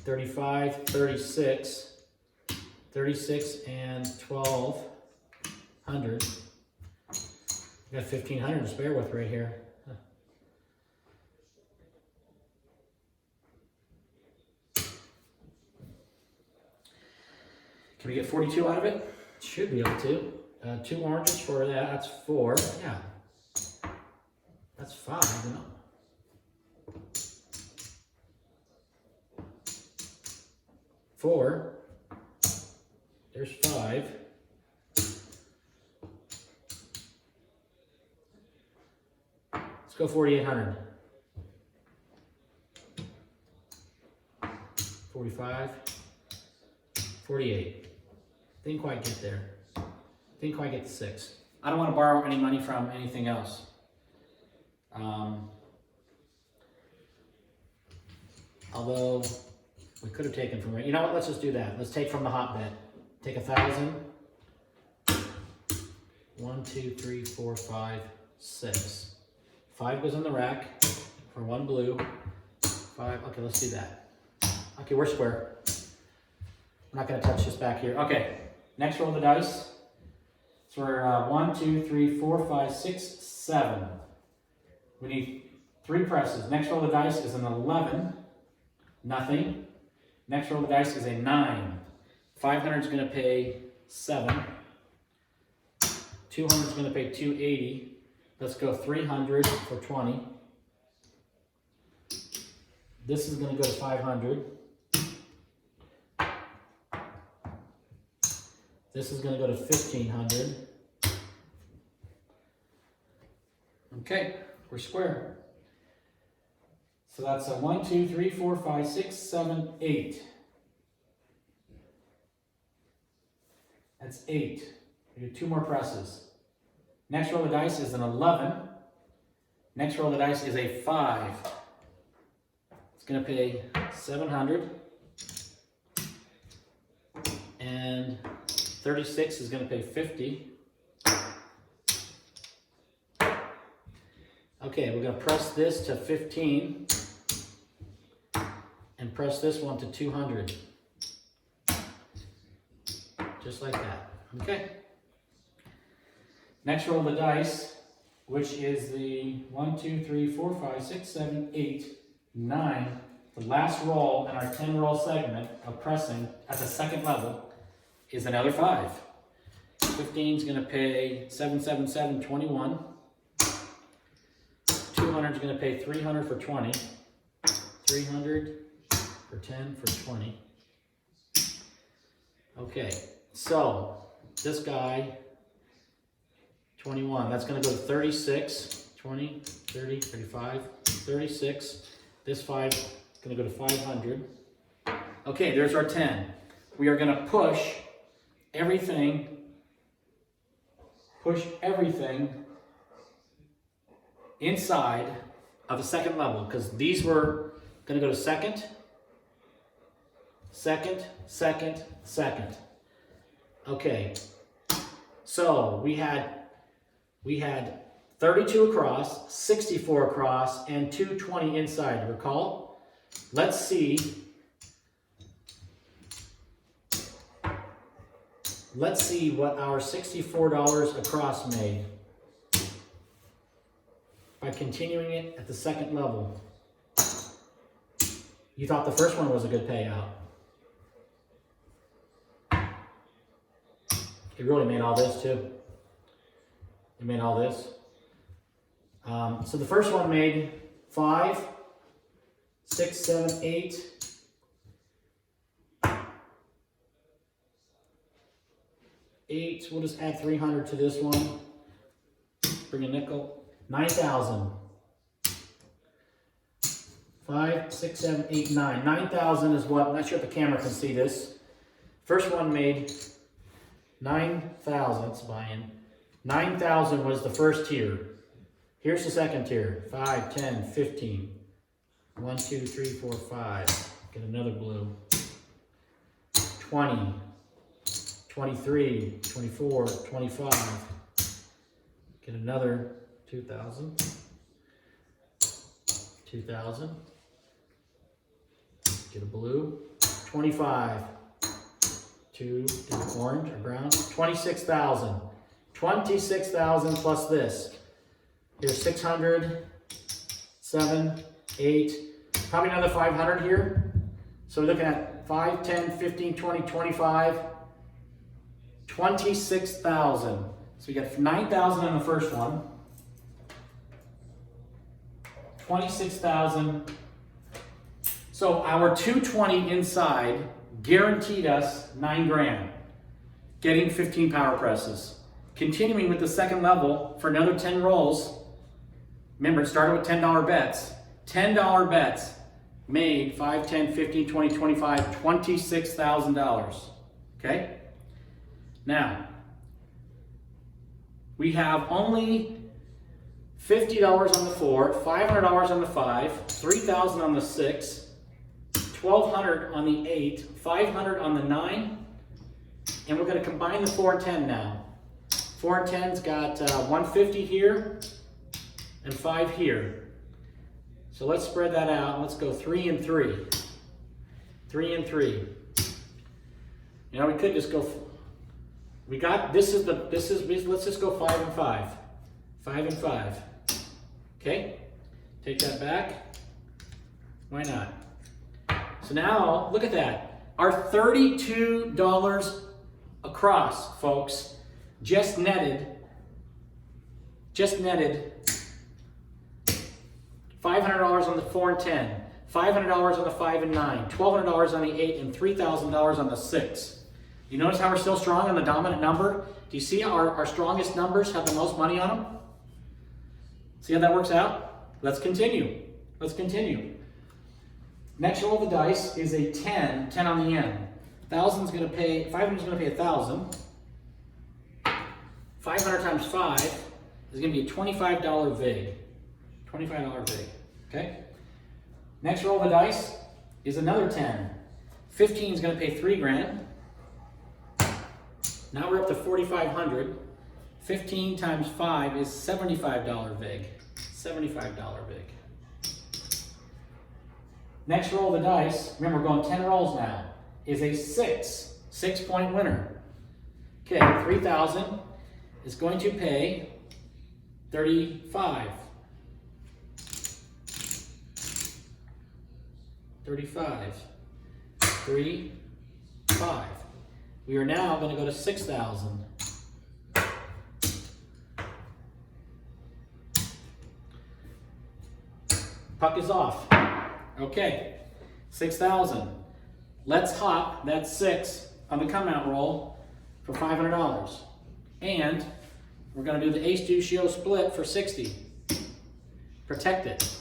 35, 36. 36 and 1,200. Got 1,500 to spare with right here. Huh. Can we get 42 out of it? Should be able to. 2 oranges for that. That's 4. Yeah. That's 5, you know. Four. There's 5. Let's go 4,800. 45. 48. Didn't quite get there. Didn't quite get to 6. I don't want to borrow any money from anything else. Although we could have taken from, you know what, let's just do that. Let's take from the hotbed. Take 1,000. 1, 2, 3, 4, 5, 6. 5 goes in the rack for 1 blue. 5, okay, let's do that. Okay, we're square. I'm not gonna touch this back here. Okay, next roll of the dice. So we're 1, 2, 3, 4, 5, 6, 7. We need 3 presses. Next roll of the dice is an 11. Nothing. Next roll of the dice is a 9. 500 is going to pay 7. 200 is going to pay 280. Let's go 300 for 20. This is going to go to 500. This is going to go to 1,500. Okay, we're square. So that's a 1, 2, 3, 4, 5, 6, 7, 8. That's 8. We do 2 more presses. Next roll of the dice is an 11. Next roll of the dice is a 5. It's going to pay 700. And 36 is going to pay 50. Okay, we're going to press this to 15. And press this one to 200. Just like that. Okay. Next roll of the dice, which is the 1, 2, 3, 4, 5, 6, 7, 8, 9. The last roll in our 10 roll segment of pressing at the second level is another 5. 15 is going to pay 7, 7, 7, 21. 200 is going to pay 300 for 20. 300 for 10 for 20. Okay, so this guy, 21, that's going to go to 36, 20, 30, 35, 36. This 5 is going to go to 500. Okay, there's our 10. We are going to push everything inside of the second level, because these were going to go to second, second, second, second. Okay, so we had 32 across, 64 across, and 220 inside, recall? Let's see what our $64 across made by continuing it at the second level. You thought the first one was a good payout. It really made all this too. It made all this. So the first one made 5, 6, 7, 8. 8, we'll just add 300 to this one. Bring a nickel. 9,000. 5, 6, 7, 8, 9. 9,000 is what? I'm not sure if the camera can see this. First one made 9,000. Let's buy in. 9,000 was the first tier. Here's the second tier. 5, 10, 15. 1, 2, 3, 4, 5. Get another blue. 20. 23, 24, 25. Get another 2,000. 2,000. Get a blue. 25. 2, get an orange or brown. 26,000. 26,000 plus this. Here's 600, 7, 8, probably another 500 here. So we're looking at 5, 10, 15, 20, 25, 26,000. So we got 9,000 on the first one. 26,000. So our 220 inside guaranteed us 9 grand, getting 15 power presses. Continuing with the second level for another 10 rolls. Remember, it started with $10 bets. $10 bets made 5, 10, 15, 20, 25, $26,000. Okay? Now, we have only $50 on the 4, $500 on the 5, $3,000 on the 6, $1,200 on the 8, $500 on the 9, and we're going to combine the 4 and 10 now. 4 and 10's got 150 here and 5 here. So let's spread that out. Let's go 3 and 3. 3 and 3. You know, we could just go. We got this is let's just go 5 and 5. 5 and 5. Okay? Take that back. Why not? So now, look at that. Our $32 across, folks, just netted $500 on the 4 and 10, $500 on the 5 and 9, $1,200 on the 8, and $3,000 on the 6. You notice how we're still strong on the dominant number? Do you see our strongest numbers have the most money on them? See how that works out? Let's continue. Let's continue. Next roll of the dice is a 10, 10 on the end. 500 is going to pay 1,000. 500 times 5 is going to be a $25 VIG. $25 VIG. Okay? Next roll of the dice is another 10. 15 is going to pay 3 grand. Now we're up to 4,500. 15 times 5 is $75 VIG. $75 VIG. Next roll of the dice, remember we're going 10 rolls now, is a 6-point winner. Okay, 3,000 is going to pay 35. 35. 3, 5. We are now going to go to 6,000. Puck is off. Okay, 6,000. Let's hop that 6 on the come out roll for $500. And we're going to do the ace deuce show split for 60. Protect it.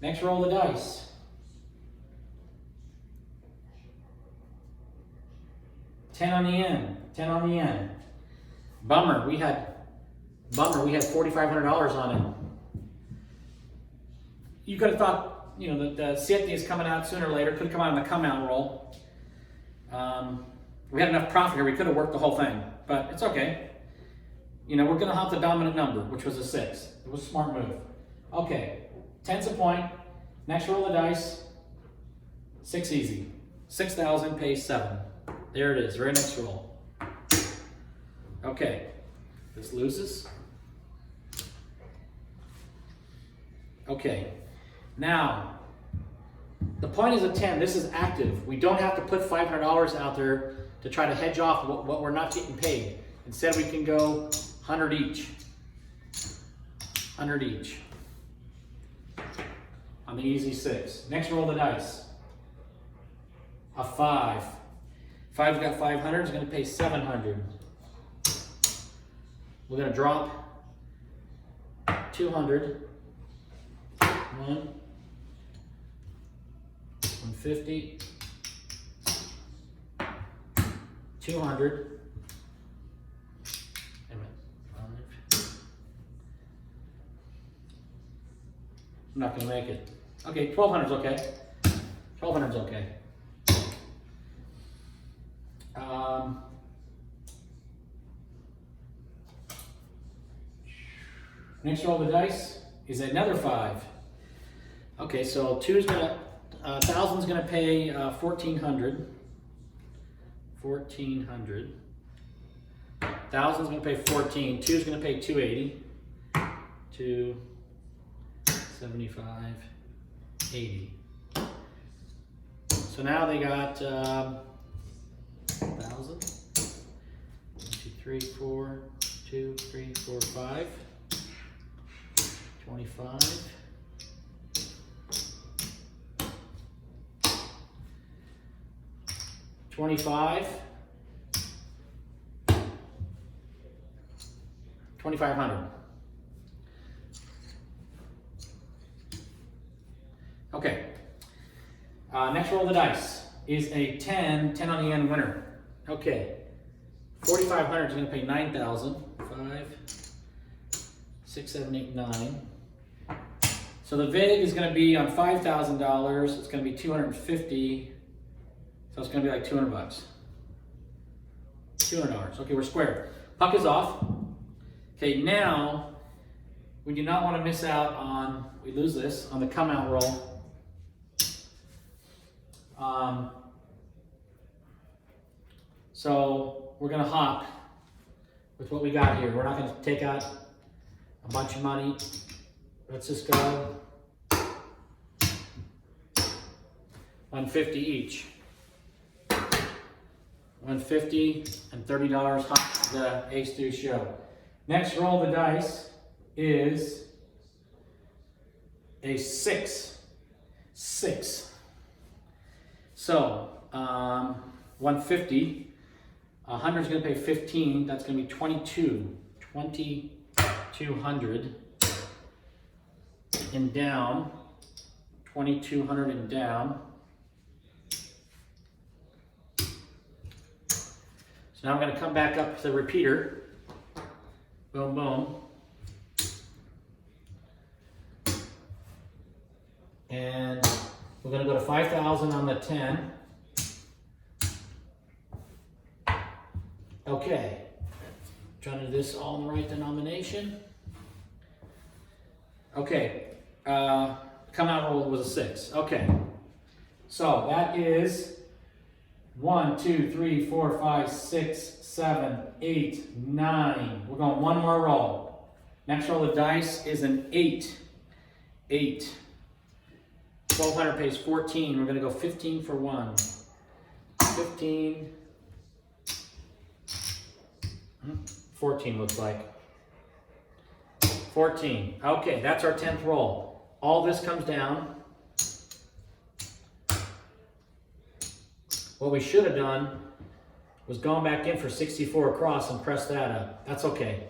Next roll of the dice. $10 on the end. 10 on the end. Bummer. We had $4,500 on it. You could have thought you know, the siete is coming out sooner or later. Could have come out on the come out roll. We had enough profit here. We could have worked the whole thing, but it's okay. You know, we're going to hunt the dominant number, which was a 6. It was a smart move. Okay, 10's a point. Next roll of the dice. 6 easy. 6,000 pays 7. There it is. Very next roll. Okay, this loses. Okay, now the point is a 10. This is active. We don't have to put $500 out there to try to hedge off what we're not getting paid. Instead, we can go 100 each. 100 each on the easy 6. Next roll of the dice. A 5. 5's got 500. It's going to pay 700. We're going to drop 200. 150. 200. I'm not going to make it. Okay, 1,200's okay. 1,200's okay. Next roll of the dice is another 5. Okay, so 1,000's gonna pay 1,400. 1,400. 1,000's gonna pay 14. 2's gonna pay 280. 275. 80. So now they got 1,000. 1, 2, 3, 4. 2, 3, 4, 5. 25. 25. 2,500. Okay. Next roll of the dice is a 10 on the end winner. Okay. 4,500 is going to pay 9,000. 5, 6, 7, 8, 9. So the vig is going to be on $5,000. It's going to be 250. So it's going to be like 200 bucks. $200. Okay, we're square. Puck is off. Okay, now we do not want to miss out on, we lose this, on the come out roll. So we're going to hop with what we got here. We're not going to take out a bunch of money. Let's just go 150 each. 150 and $30 hop the ace deuce show. Next roll of the dice is a 6. 6. So 150. 100 is going to pay 15. That's going to be 22. 2,200 and down. 2,200 and down. So now I'm going to come back up to the repeater. Boom, boom. And we're going to go to 5,000 on the 10. Okay. Trying to do this all in the right denomination. Okay. Come out roll was a 6. Okay. So that is 1, 2, 3, 4, 5, 6, 7, 8, 9. We're going one more roll. Next roll of dice is an 8. 8. 1,200 pays 14. We're going to go 15 for 1. 15. 14 looks like. 14. Okay, that's our 10th roll. All this comes down. What we should have done was gone back in for 64 across and press that up. That's okay.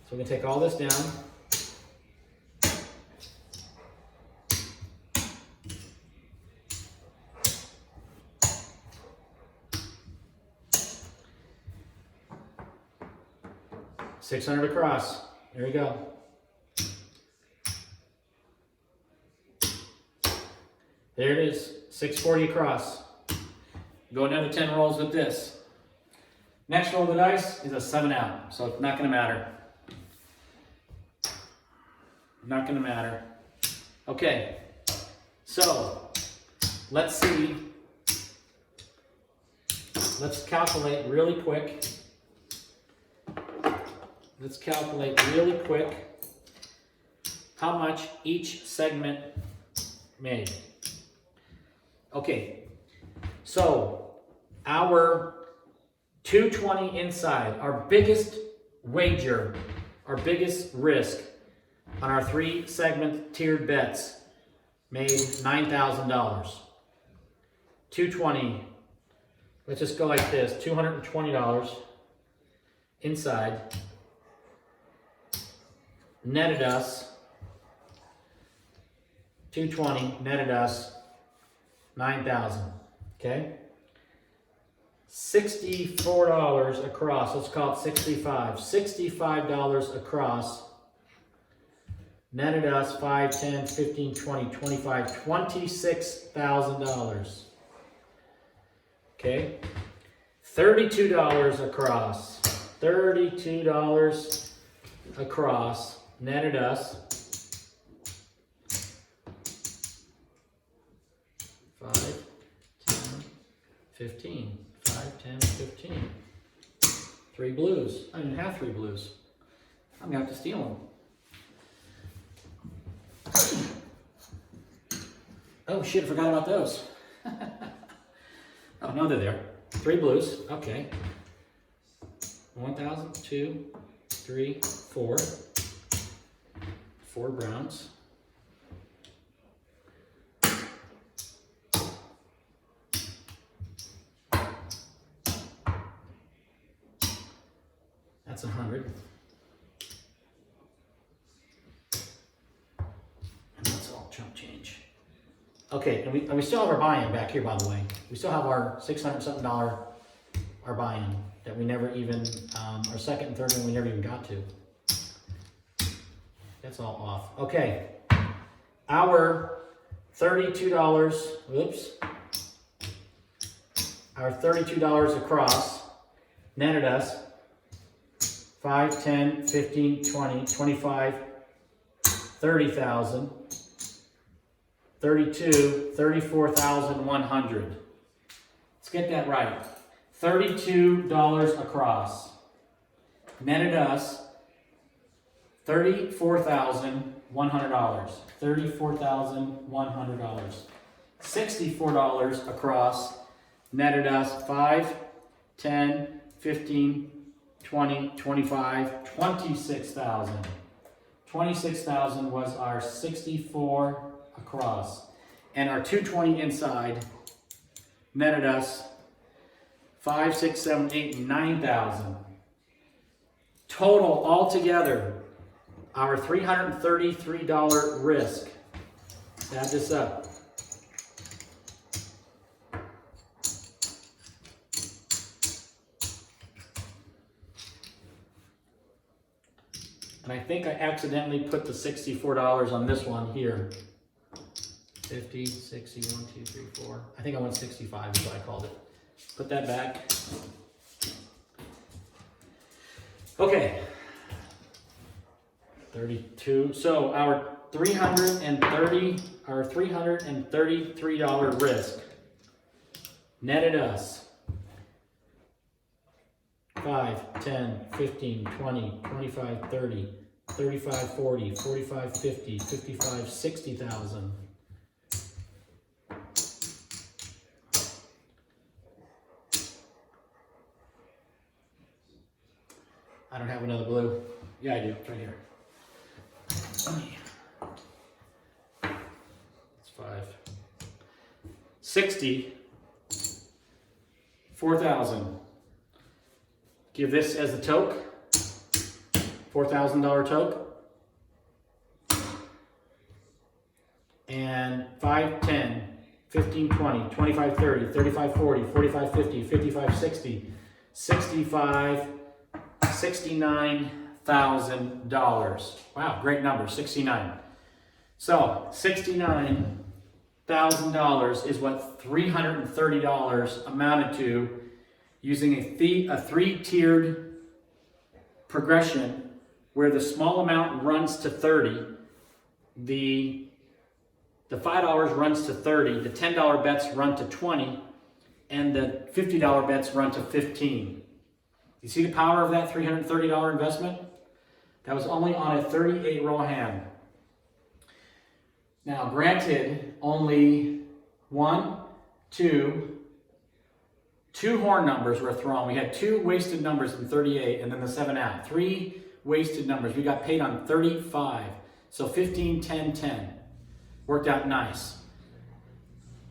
So we can take all this down. $600 across. There you go. There it is, 640 across. Go another 10 rolls with this. Next roll of the dice is a 7 out, so it's not gonna matter. Not gonna matter. Okay, so let's see. Let's calculate really quick. Let's calculate really quick how much each segment made. Okay, so our 220 inside, our biggest wager, our biggest risk on our 3 segment tiered bets made $9,000. 220, let's just go like this, $220 inside, netted us, 220 netted us 9,000, okay? $64 across, let's call it 65. $65 across, netted us 5, 10, 15, 20, 25, $26,000. Okay? $32 across, $32 across, netted us 5, 10, 15. 5, 10, 15. 3 blues. I didn't have 3 blues. I'm gonna have to steal them. Oh shit, I forgot about those. Oh no, they're there. 3 blues, okay. 1,000, 2, 3, 4. 4 browns. That's 100. And that's all chump change. Okay, and we still have our buy-in back here, by the way. We still have our $600-something our buy-in that we never even, our second and third one we never even got to. That's all off. Okay, our $32, whoops. Our $32 across netted us 5, 10, 15, 20, 25, 30,000, 32, 34,100. Let's get that right. $32 across. Netted us $34,100. $34,100. $64 across. Netted us 5, 10, 15, 20, 25, 26,000. 26,000 was our 64 across. And our 220 inside netted us 5, 6, 7, 8, 9,000. Total altogether, our $333 risk. Add this up. And I think I accidentally put the $64 on this one here. 50, 60, 1, 2, 3, 4. I think I went 65 is what I called it. Put that back. Okay. 32. So our $333 risk netted us 5, 10, 15, 20, 25, 30, 35, 40, 45, 50, 55, 60,000. I don't have another blue. Yeah, I do. It's right here. It's 5. 60. 4,000. Give this as a toke. $4,000 toke. And 5, 10, 15, 20, 25, 30, 35, 40, 45, 50, 55, 60, 65, $69,000. Wow, great number, 69. So, 69 $300,000 is what $330 amounted to using a three-tiered progression where the small amount runs to 30, the $5 runs to 30, the $10 bets run to 20, and the $50 bets run to 15. You see the power of that $330 investment? That was only on a 38 roll hand. Now, granted, only two horn numbers were thrown. We had 2 wasted numbers in 38 and then the 7 out. 3 wasted numbers. We got paid on 35. So 15, 10, 10. Worked out nice.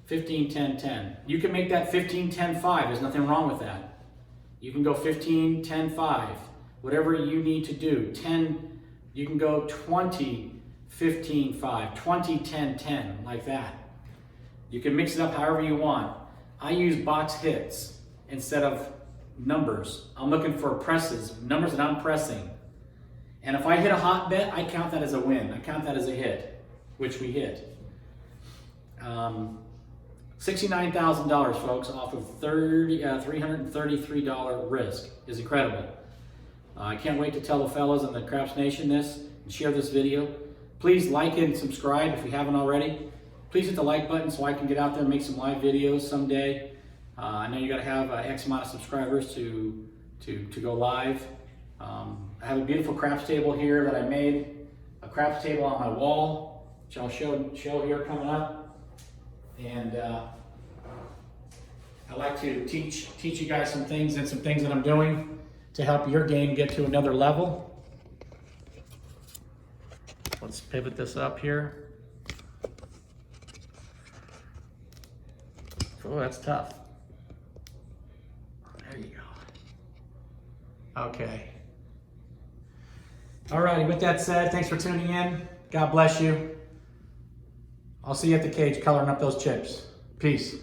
15, 10, 10. You can make that 15, 10, 5. There's nothing wrong with that. You can go 15, 10, 5. Whatever you need to do. 10, you can go 20, 15, 5. 20, 10, 10. Like that. You can mix it up however you want. I use box hits instead of numbers. I'm looking for presses, numbers that I'm pressing. And if I hit a hot bet, I count that as a win. I count that as a hit, which we hit. $69,000, folks, off of $333 risk is incredible. I can't wait to tell the fellas in the Craps Nation this and share this video. Please like and subscribe if you haven't already. Please hit the like button so I can get out there and make some live videos someday. I know you got to have X amount of subscribers to go live. I have a beautiful craps table here that I made. A craps table on my wall, which I'll show here coming up. And I like to teach you guys some things that I'm doing to help your game get to another level. Let's pivot this up here. Oh, that's tough. There you go. Okay. All righty, with that said, thanks for tuning in. God bless you. I'll see you at the cage coloring up those chips. Peace.